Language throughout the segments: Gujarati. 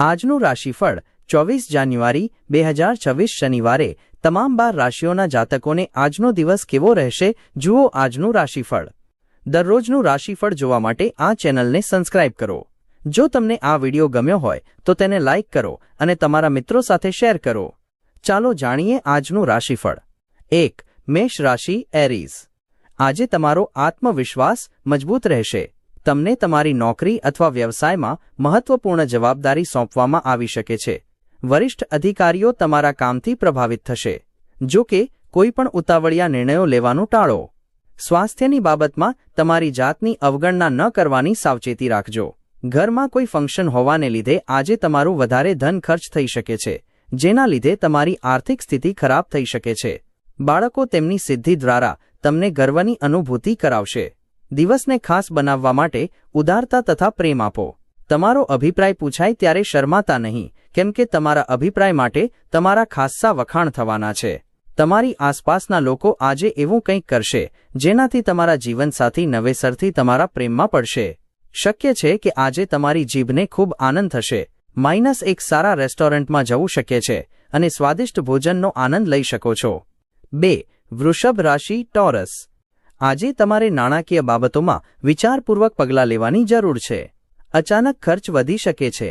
આજનું રાશિફળ 24 જાન્યુઆરી 2026 શનિવારે તમામ 12 રાશિઓના જાતકોને આજનો દિવસ કેવો રહેશે જુઓ આજનું રાશિફળ। દરરોજનું રાશિફળ જોવા માટે આ ચેનલને સબસ્ક્રાઇબ કરો। જો તમને આ વિડિયો ગમ્યો હોય તો તેને લાઇક કરો અને તમારા મિત્રો સાથે શેર કરો। ચાલો જાણીએ આજનું રાશિફળ। 1. મેષ રાશિ એરીઝ। આજે તમારો આત્મવિશ્વાસ મજબૂત રહેશે। તમને તમારી નોકરી અથવા વ્યવસાયમાં મહત્વપૂર્ણ જવાબદારી સોંપવામાં આવી શકે છે। વરિષ્ઠ અધિકારીઓ તમારા કામથી પ્રભાવિત થશે। જો કે કોઈપણ ઉતાવળિયા નિર્ણયો લેવાનું ટાળો। સ્વાસ્થ્યની બાબતમાં તમારી જાતની અવગણના ન કરવાની સાવચેતી રાખજો। ઘરમાં કોઈ ફંક્શન હોવાને લીધે આજે તમારું વધારે ધન ખર્ચ થઈ શકે છે, જેના લીધે તમારી આર્થિક સ્થિતિ ખરાબ થઈ શકે છે। બાળકો તેમની સિદ્ધિ દ્વારા તમને ગર્વની અનુભૂતિ કરાવશે। દિવસને ખાસ બનાવવા માટે ઉદારતા તથા પ્રેમ આપો। તમારો અભિપ્રાય પૂછાય ત્યારે શરમાતા નહીં, કેમ કે તમારા અભિપ્રાય માટે તમારા ખાસ્સા વખાણ થવાના છે। તમારી આસપાસના લોકો આજે એવું કંઈક કરશે જેનાથી તમારા જીવનસાથી નવેસરથી તમારા પ્રેમમાં પડશે। શક્ય છે કે આજે તમારી જીભને ખૂબ આનંદ થશે। -1 સારા રેસ્ટોરન્ટમાં જવું શક્ય છે અને સ્વાદિષ્ટ ભોજનનો આનંદ લઈ શકો છો। 2. વૃષભ રાશિ ટોરસ। આજે તમારે નાણાકીય બાબતોમાં વિચારપૂર્વક પગલાં લેવાની જરૂર છે। અચાનક ખર્ચ વધી શકે છે।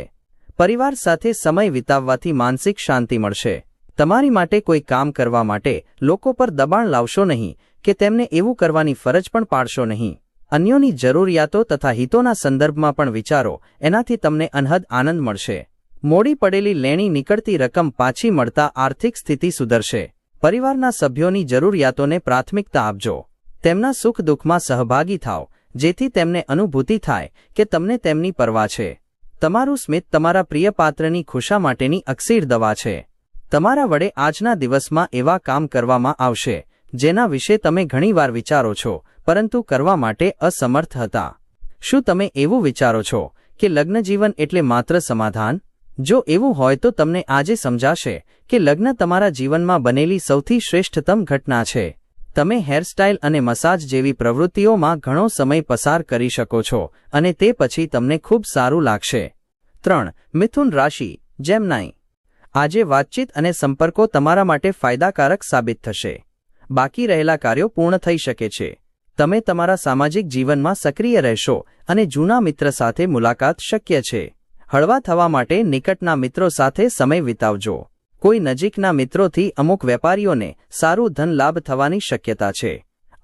પરિવાર સાથે સમય વિતાવવાથી માનસિક શાંતિ મળશે। તમારી માટે કોઈ કામ કરવા માટે લોકો પર દબાણ લાવશો નહીં કે તેમને એવું કરવાની ફરજ પણ પાડશો નહીં। અન્યોની જરૂરિયાતો તથા હિતોના સંદર્ભમાં પણ વિચારો, એનાથી તમને અનહદ આનંદ મળશે। મોડી પડેલી લેણી નીકળતી રકમ પાછી મળતા આર્થિક સ્થિતિ સુધરશે। પરિવારના સભ્યોની જરૂરિયાતોને પ્રાથમિકતા આપજો। તેમના સુખ દુઃખમાં સહભાગી થાઓ, જેથી તેમને અનુભૂતિ થાય કે તમને તેમની પરવા છે। તમારું સ્મિત તમારા પ્રિય પાત્રની ખુશા માટેની અક્સીર દવા છે। તમારા વડે આજના દિવસમાં એવા કામ કરવામાં આવશે જેના વિશે તમે ઘણીવાર વિચારો છો પરંતુ કરવા માટે અસમર્થ હતા। શું તમે એવું વિચારો છો કે લગ્નજીવન એટલે માત્ર સમાધાન? જો એવું હોય તો તમને આજે સમજાશે કે લગ્ન તમારા જીવનમાં બનેલી સૌથી શ્રેષ્ઠતમ ઘટના છે। તમે હેરસ્ટાઇલ અને મસાજ જેવી પ્રવૃત્તિઓમાં ઘણો સમય પસાર કરી શકો છો અને તે પછી તમને ખૂબ સારું લાગશે। 3. મિથુન રાશિ જેમનાઈ। આજે વાતચીત અને સંપર્કો તમારા માટે ફાયદાકારક સાબિત થશે। બાકી રહેલા કાર્યો પૂર્ણ થઈ શકે છે। તમે તમારા સામાજિક જીવનમાં સક્રિય રહેશો અને જૂના મિત્ર સાથે મુલાકાત શક્ય છે। હળવા થવા માટે નિકટના મિત્રો સાથે સમય વિતાવજો। કોઈ નજીકના મિત્રોથી અમુક વેપારીઓને સારું ધન લાભ થવાની શક્યતા છે।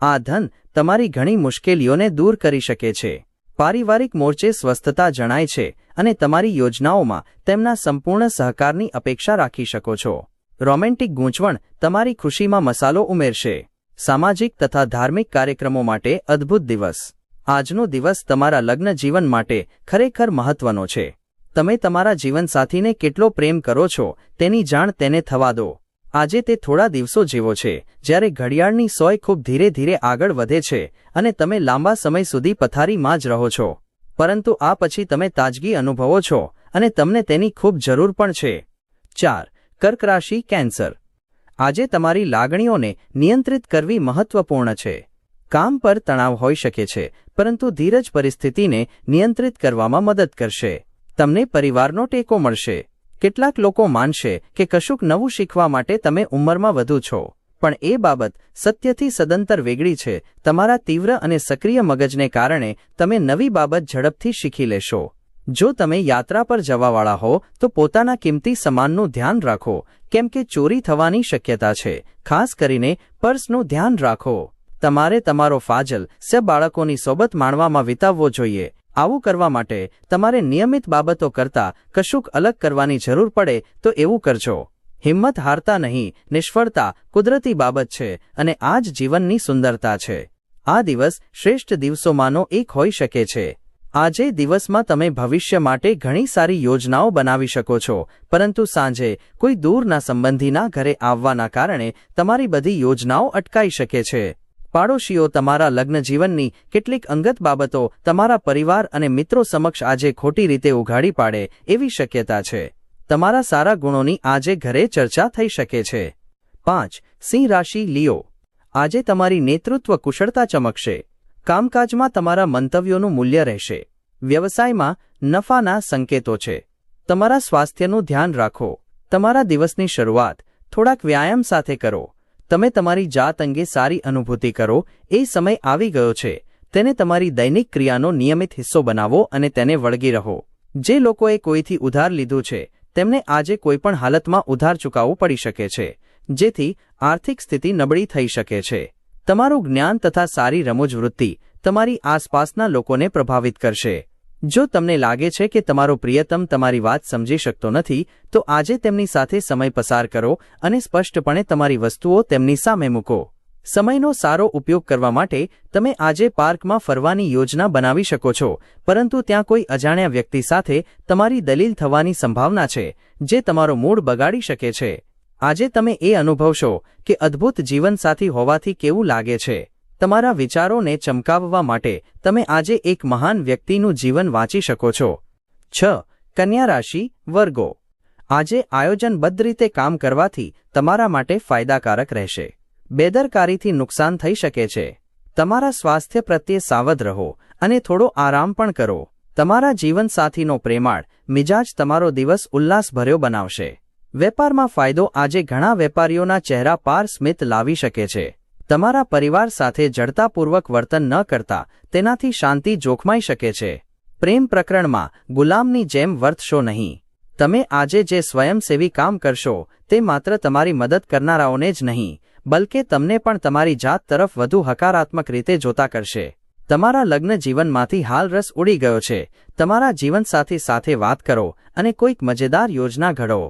આ ધન તમારી ઘણી મુશ્કેલીઓને દૂર કરી શકે છે। પારિવારિક મોરચે સ્વસ્થતા જણાય છે અને તમારી યોજનાઓમાં તેમના સંપૂર્ણ સહકારની અપેક્ષા રાખી શકો છો। રોમેન્ટિક ગૂંચવણ તમારી ખુશીમાં મસાલો ઉમેરશે। સામાજિક તથા ધાર્મિક કાર્યક્રમો માટે અદ્ભુત દિવસ। આજનો દિવસ તમારા લગ્ન જીવન માટે ખરેખર મહત્વનો છે। તમે તમારા જીવનસાથીને કેટલો પ્રેમ કરો છો તેની જાણ તેને થવા દો। આજે તે થોડા દિવસો જેવો છે જ્યારે ઘડિયાળની સોય ખૂબ ધીરે ધીરે આગળ વધે છે અને તમે લાંબા સમય સુધી પથારીમાં જ રહો છો, પરંતુ આ પછી તમે તાજગી અનુભવો છો અને તમને તેની ખૂબ જરૂર પણ છે। 4. કર્ક રાશિ કેન્સર। આજે તમારી લાગણીઓને નિયંત્રિત કરવી મહત્વપૂર્ણ છે। કામ પર તણાવ હોઈ શકે છે, પરંતુ ધીરજ પરિસ્થિતિને નિયંત્રિત કરવામાં મદદ કરશે। તમને પરિવારનો ટેકો મળશે। કેટલાક લોકો માનશે કે કશુંક નવું શીખવા માટે તમે ઉંમરમાં વધુ છો, પણ એ બાબત સત્યથી સદંતર વેગળી છે। તમારા તીવ્ર અને સક્રિય મગજને કારણે તમે નવી બાબત ઝડપથી શીખી લેશો। જો તમે યાત્રા પર જવાવાળા હો તો પોતાના કિંમતી સામાનનું ધ્યાન રાખો, કેમ કે ચોરી થવાની શક્યતા છે। ખાસ કરીને પર્સનું ધ્યાન રાખો। તમારે તમારો ફાજલ બાળકોની સોબત માણવામાં વિતાવવો જોઈએ। આવું કરવા માટે તમારે નિયમિત બાબતો કરતાં કશુંક અલગ કરવાની જરૂર પડે તો એવું કરજો। હિંમત હારતા નહીં, નિષ્ફળતા કુદરતી બાબત છે અને આ જ જીવનની સુંદરતા છે। આ દિવસ શ્રેષ્ઠ દિવસોમાંનો એક હોઈ શકે છે। આજે દિવસમાં તમે ભવિષ્ય માટે ઘણી સારી યોજનાઓ બનાવી શકો છો, પરંતુ સાંજે કોઈ દૂરના સંબંધીના ઘરે આવવાના કારણે તમારી બધી યોજનાઓ અટકાઈ શકે છે। પાડોશીઓ તમારા લગ્નજીવનની કેટલીક અંગત બાબતો તમારા પરિવાર અને મિત્રો સમક્ષ આજે ખોટી રીતે ઉઘાડી પાડે એવી શક્યતા છે। તમારા સારા ગુણોની આજે ઘરે ચર્ચા થઈ શકે છે। 5. સિંહ રાશિ લિયો। આજે તમારી નેતૃત્વ કુશળતા ચમકશે। કામકાજમાં તમારા મંતવ્યોનું મૂલ્ય રહેશે। વ્યવસાયમાં નફાના સંકેતો છે। તમારા સ્વાસ્થ્યનું ધ્યાન રાખો. તમારા દિવસની શરૂઆત થોડાક વ્યાયામ સાથે કરો. તમે તમારી જાત અંગે સારી અનુભૂતિ કરો. એ સમય આવી ગયો છે. તેને તમારી દૈનિક ક્રિયાનો નિયમિત હિસ્સો બનાવો અને તેને વળગી રહો. જે લોકોએ કોઈથી ઉધાર લીધું છે તેમને આજે કોઈપણ હાલતમાં ઉધાર ચૂકવવું પડી શકે છે, જેથી આર્થિક સ્થિતિ નબળી થઈ શકે છે. તમારું જ્ઞાન તથા સારી રમૂજ વૃત્તિ તમારી આસપાસના લોકોને પ્રભાવિત કરશે. જો તમને લાગે છે કે તમારો પ્રિયતમ તમારી વાત સમજી શકતો નથી, તો આજે તેમની સાથે સમય પસાર કરો અને સ્પષ્ટપણે તમારી વસ્તુઓ તેમની સામે મૂકો. સમયનો સારો ઉપયોગ કરવા માટે તમે આજે પાર્કમાં ફરવાની યોજના બનાવી શકો છો, પરંતુ ત્યાં કોઈ અજાણ્યા વ્યક્તિ સાથે તમારી દલીલ થવાની સંભાવના છે, જે તમારો મૂડ બગાડી શકે છે. આજે તમે એ અનુભવશો કે અદ્ભુત જીવનસાથી હોવાથી કેવું લાગે છે. તમારા વિચારોને ચમકાવવા માટે તમે આજે એક મહાન વ્યક્તિનું જીવન વાંચી શકો છો. 6. કન્યા રાશિ વર્ગો. આજે આયોજનબદ્ધ રીતે કામ કરવાથી તમારા માટે ફાયદાકારક રહેશે. બેદરકારીથી નુકસાન થઈ શકે છે. તમારા સ્વાસ્થ્ય પ્રત્યે સાવધ રહો અને થોડો આરામ પણ કરો. તમારા જીવનસાથીનો પ્રેમાળ મિજાજ તમારો દિવસ ઉલ્લાસભર્યો બનાવશે. વેપારમાં ફાયદો. આજે ઘણા વેપારીઓના ચહેરા પર સ્મિત લાવી શકે છે. તમારા પરિવાર સાથે જડતાપૂર્વક વર્તન ન કરતા તેનાથી શાંતિ જોખમાઈ શકે છે. પ્રેમ પ્રકરણમાં ગુલામની જેમ વર્તશો નહીં. તમે આજે જે સ્વયંસેવી કામ કરશો તે માત્ર તમારી મદદ કરનારાઓને જ નહીં, બલકે તમને પણ તમારી જાત તરફ વધુ હકારાત્મક રીતે જોતા કરશે. તમારા લગ્ન જીવનમાંથી હાલ રસ ઉડી ગયો છે. તમારા જીવનસાથી સાથે વાત કરો અને કોઈક મજેદાર યોજના ઘડો.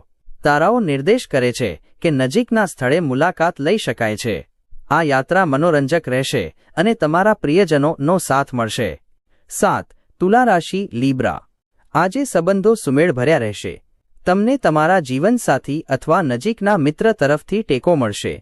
તારાઓ નિર્દેશ કરે છે કે નજીકના સ્થળે મુલાકાત લઈ શકાય છે. આ યાત્રા મનોરંજક રહેશે અને તમારા પ્રિયજનોનો સાથ મળશે. 7. તુલા રાશિ લીબ્રા. આજે સંબંધો સુમેળભર્યા રહેશે. તમને તમારા જીવનસાથી અથવા નજીકના મિત્ર તરફથી ટેકો મળશે.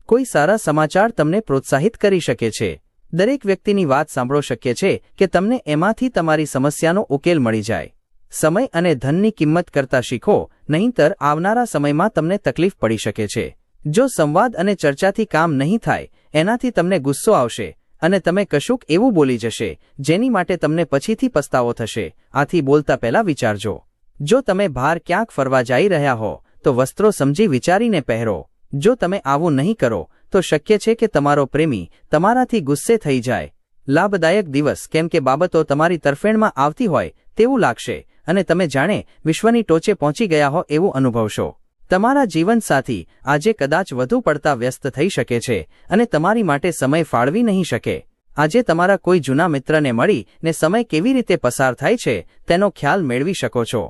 કોઈ સારા સમાચાર તમને પ્રોત્સાહિત કરી શકે છે. દરેક વ્યક્તિની વાત સાંભળો. શક્ય છે કે તમને એમાંથી તમારી સમસ્યાનો ઉકેલ મળી જાય. સમય અને ધનની કિંમત કરતા શીખો, નહીંતર આવનારા સમયમાં તમને તકલીફ પડી શકે છે. જો સંવાદ અને ચર્ચાથી કામ નહીં થાય, એનાથી તમને ગુસ્સો આવશે અને તમે કશુંક એવું બોલી જશે જેની માટે તમને પછીથી પસ્તાવો થશે. આથી બોલતા પહેલા વિચારજો. જો તમે બહાર ક્યાંક ફરવા જઈ રહ્યા હો તો વસ્ત્રો સમજી વિચારીને પહેરો. જો તમે આવું નહીં કરો તો શક્ય છે કે તમારો પ્રેમી તમારાથી ગુસ્સે થઈ જાય. લાભદાયક દિવસ, કેમ કે બાબતો તમારી તરફેણમાં આવતી હોય તેવું લાગશે અને તમે જાણે વિશ્વની ટોચે પહોંચી ગયા હો એવું અનુભવશો. તમારા જીવનસાથી આજે કદાચ વધુ પડતા વ્યસ્ત થઈ શકે છે અને તમારી માટે સમય ફાળવી નહીં શકે. આજે તમારા કોઈ જૂના મિત્રને મળીને સમય કેવી રીતે પસાર થાય છે તેનો ખ્યાલ મેળવી શકો છો.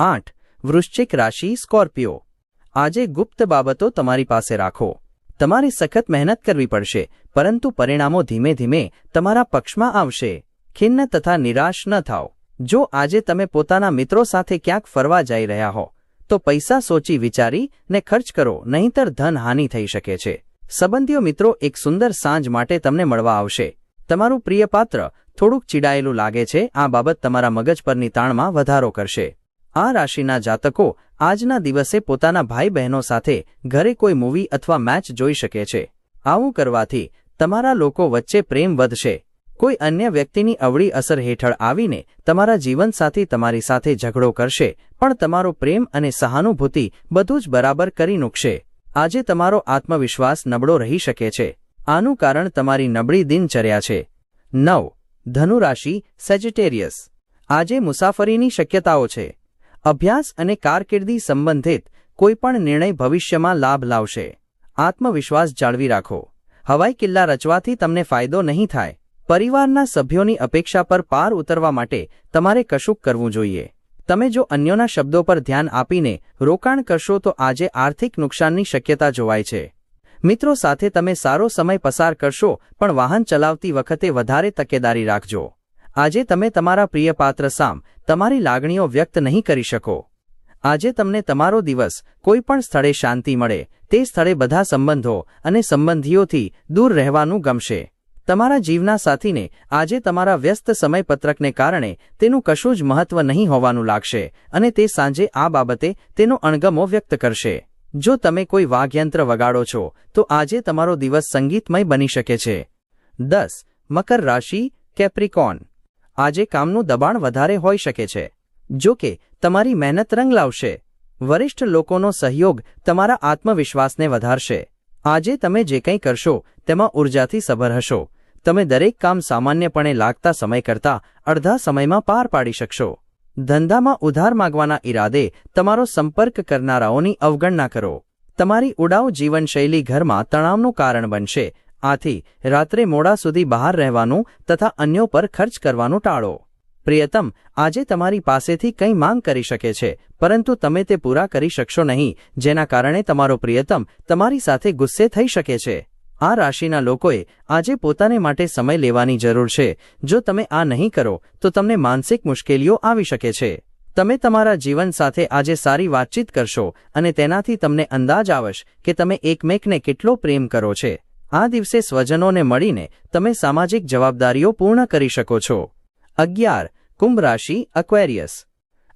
8. વૃશ્ચિક રાશિ સ્કોર્પિયો. આજે ગુપ્ત બાબતો તમારી પાસે રાખો. તમારે સખત મહેનત કરવી પડશે, પરંતુ પરિણામો ધીમે ધીમે તમારા પક્ષમાં આવશે. ખિન્ન તથા નિરાશ ન થાઓ. જો આજે તમે પોતાના મિત્રો સાથે ક્યાંક ફરવા જઈ રહ્યા હો તો પૈસા સોચી વિચારીને ખર્ચ કરો, નહીંતર ધન હાનિ થઈ શકે છે. સંબંધીઓ મિત્રો એક સુંદર સાંજ માટે તમને મળવા આવશે. તમારું પ્રિય પાત્ર થોડુંક ચીડાયેલું લાગે છે. આ બાબત તમારા મગજ પરની તાણમાં વધારો કરશે. આ રાશિના જાતકો આજના દિવસે પોતાના ભાઈ બહેનો સાથે ઘરે કોઈ મૂવી અથવા મેચ જોઈ શકે છે. આવું કરવાથી તમારા લોકો વચ્ચે પ્રેમ વધશે. કોઈ અન્ય વ્યક્તિની અવળી અસર હેઠળ આવીને તમારા જીવનસાથી તમારી સાથે ઝઘડો કરશે, પણ તમારો પ્રેમ અને સહાનુભૂતિ બધું જ બરાબર કરી મૂકશે. આજે તમારો આત્મવિશ્વાસ નબળો રહી શકે છે. આનું કારણ તમારી નબળી દિનચર્યા છે. 9. ધનુ રાશિ સેજિટેરિયસ. આજે મુસાફરીની શક્યતાઓ છે. અભ્યાસ અને કારકિર્દી સંબંધિત કોઈપણ નિર્ણય ભવિષ્યમાં લાભ લાવશે. આત્મવિશ્વાસ જાળવી રાખો. હવાઈ કિલ્લા રચવાથી તમને ફાયદો નહીં થાય. પરિવારના સભ્યોની અપેક્ષા પર પાર ઉતરવા માટે તમારે કશુંક કરવું જોઈએ. તમે જો અન્યોના શબ્દો પર ધ્યાન આપીને રોકાણ કરશો તો આજે આર્થિક નુકસાનની શક્યતા જોવાય છે. મિત્રો સાથે તમે સારો સમય પસાર કરશો, પણ વાહન ચલાવતી વખતે વધારે તકેદારી રાખજો. આજે તમે તમારા પ્રિય પાત્ર સામે તમારી લાગણીઓ વ્યક્ત નહીં કરી શકો. આજે તમને તમારો દિવસ કોઈ પણ સ્થળે શાંતિ મળે તે સ્થળે બધા સંબંધો અને સંબંધીઓથી દૂર રહેવાનું ગમશે. તમારા જીવના સાથીને આજે તમારા વ્યસ્ત સમયપત્રકને કારણે તેનું કશું જ મહત્વ નહીં હોવાનું લાગશે અને તે સાંજે આ બાબતે તેનો અણગમો વ્યક્ત કરશે. જો તમે કોઈ વાદ્યયંત્ર વગાડો છો તો આજે તમારો દિવસ સંગીતમય બની શકે છે. 10. મકર રાશિ કેપ્રિકોર્ન. આજે કામનું દબાણ વધારે હોઈ શકે છે. જો કે તમારી મહેનત રંગ લાવશે. વરિષ્ઠ લોકોનો સહયોગ તમારા આત્મવિશ્વાસને વધારશે. આજે તમે જે કંઈ કરશો તેમાં ઉર્જાથી સભર હશો. તમે દરેક કામ સામાન્યપણે લાગતા સમય કરતાં અડધા સમયમાં પાર પાડી શકશો. ધંધામાં ઉધાર માગવાના ઈરાદે તમારો સંપર્ક કરનારાઓની અવગણના કરો. તમારી ઉડાઉ જીવનશૈલી ઘરમાં તણાવનું કારણ બનશે. આથી રાત્રે મોડા સુધી બહાર રહેવાનું તથા અન્યો પર ખર્ચ કરવાનું ટાળો. પ્રિયતમ આજે તમારી પાસેથી કંઈ માંગ કરી શકે છે, પરંતુ તમે તે પૂરા કરી શકશો નહીં, જેના કારણે તમારો પ્રિયતમ તમારી સાથે ગુસ્સે થઈ શકે છે. આ રાશિના લોકોએ આજે પોતાને માટે સમય લેવાની જરૂર છે. જો તમે આ નહીં કરો તો તમને માનસિક મુશ્કેલીઓ આવી શકે છે. તમે તમારા જીવન સાથે આજે સારી વાતચીત કરશો અને તેનાથી તમને અંદાજ આવશે કે તમે એકમેકને કેટલો પ્રેમ કરો છો. આ દિવસે સ્વજનોને મળીને તમે સામાજિક જવાબદારીઓ પૂર્ણ કરી શકો છો. 11. કુંભ રાશિ એક્વેરિયસ.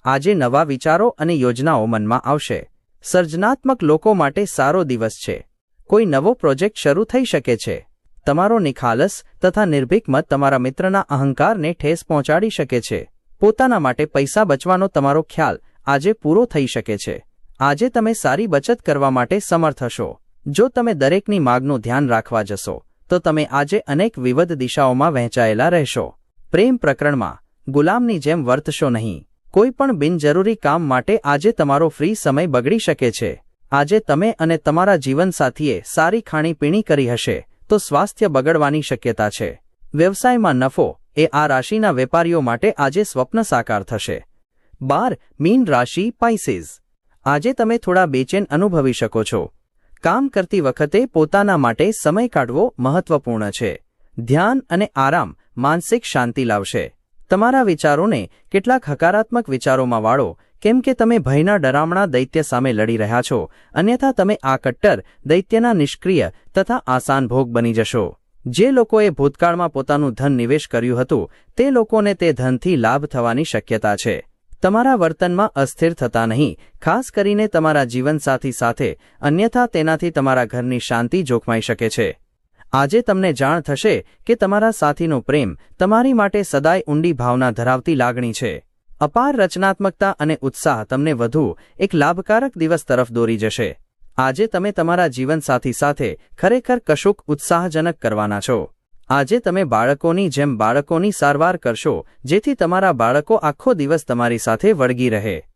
આજે નવા વિચારો અને યોજનાઓ મનમાં આવશે. સર્જનાત્મક લોકો માટે સારો દિવસ છે. કોઈ નવો પ્રોજેક્ટ શરૂ થઈ શકે છે. તમારો નિખાલસ તથા નિર્ભીક મત તમારા મિત્રના અહંકારને ઠેસ પહોંચાડી શકે છે. પોતાના માટે પૈસા બચવાનો તમારો ખ્યાલ આજે પૂરો થઈ શકે છે. આજે તમે સારી બચત કરવા માટે સમર્થ હશો. જો તમે દરેકની માગનું ધ્યાન રાખવા જશો તો તમે આજે અનેક વિવિધ દિશાઓમાં વહેંચાયેલા રહેશો. પ્રેમ પ્રકરણમાં ગુલામની જેમ વર્તશો નહીં. કોઈ પણ બિનજરૂરી કામ માટે આજે તમારો ફ્રી સમય બગડી શકે છે. આજે તમે અને તમારા જીવનસાથીએ સારી ખાણીપીણી કરી હશે તો સ્વાસ્થ્ય બગડવાની શક્યતા છે. વ્યવસાયમાં નફો એ આ રાશિના વેપારીઓ માટે આજે સ્વપ્ન સાકાર થશે. 12. મીન રાશિ પાઇસેસ. આજે તમે થોડા બેચેન અનુભવી શકો છો. કામ કરતી વખતે પોતાના માટે સમય કાઢવો મહત્વપૂર્ણ છે. ધ્યાન અને આરામ માનસિક શાંતિ લાવશે. તમારા વિચારોને કેટલાક હકારાત્મક વિચારોમાં વાળો, કેમ કે તમે ભયના ડરામણા દૈત્ય સામે લડી રહ્યા છો. અન્યથા તમે આ કટ્ટર દૈત્યના નિષ્ક્રિય તથા આસાન ભોગ બની જશો. જે લોકોએ ભૂતકાળમાં પોતાનું ધન નિવેશ કર્યું હતું તે લોકોને તે ધનથી લાભ થવાની શક્યતા છે. તમારા વર્તનમાં અસ્થિર થતા નહીં, ખાસ કરીને તમારા જીવનસાથી સાથે, અન્યથા તેનાથી તમારા ઘરની શાંતિ જોખમાઈ શકે છે. આજે તમને જાણ થશે કે તમારા સાથીનો પ્રેમ તમારી માટે સદાય ઊંડી ભાવના ધરાવતી લાગણી છે. અપાર રચનાત્મકતા અને ઉત્સાહ તમને વધુ એક લાભકારક દિવસ તરફ દોરી જશે. આજે તમે તમારા જીવનસાથી સાથે ખરેખર કશુંક ઉત્સાહજનક કરવાના છો. આજે તમે બાળકોની જેમ બાળકોની સારવાર કરશો, જેથી તમારા બાળકો આખો દિવસ તમારી સાથે વળગી રહે.